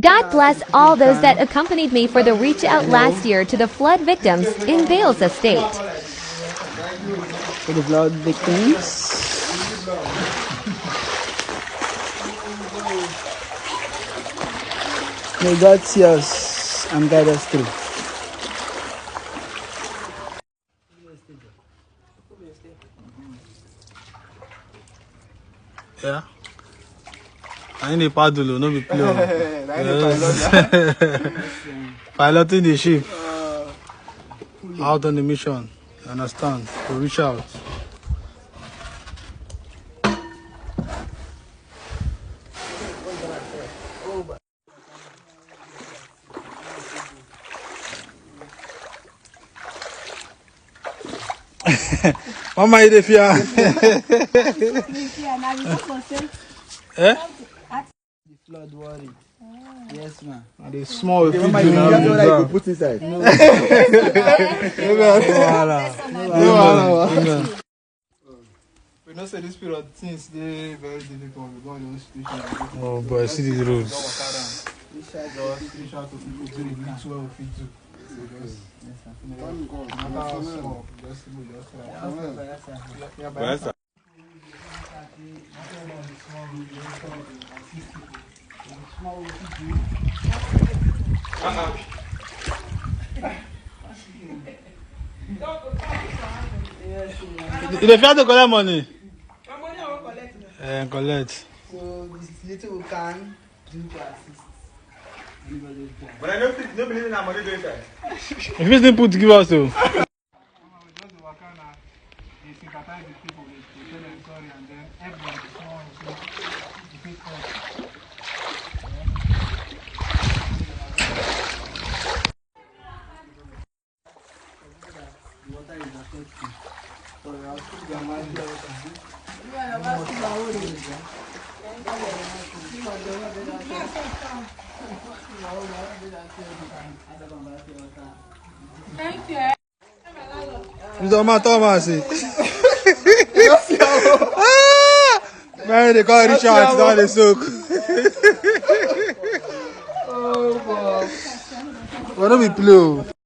God bless all those that accompanied me for the reach out last year to the flood victims in Bayelsa State. For the flood victims. May God see us and guide us through. Yeah. I need a paddle, no be play. Piloting the ship. Out on the mission. You understand? To reach out. Mama, you dey fear? Eh? The flood worry. Yes, ma'am. And the small Okay, Mama, you have what I could put inside. No. We know say this period things they very difficult. We go on the situation. Oh boy, see these roads. Just reach out to people to the little we fit do. No matter how small, just try. Bayelsa. You dey fear to collect money? Collect. So this little we can do to assist. Anybody can. But I don't believe in our money doing that. If you didn't put give us though. Just the wakana, they sympathize with people, they tell them sorry, and then everyone is small, so you take care. The water is affecting. So I will put the mind there. Thank you. Mr. Thomas. Man, they call Richard down the soak. Oh, boy. Why don't we play?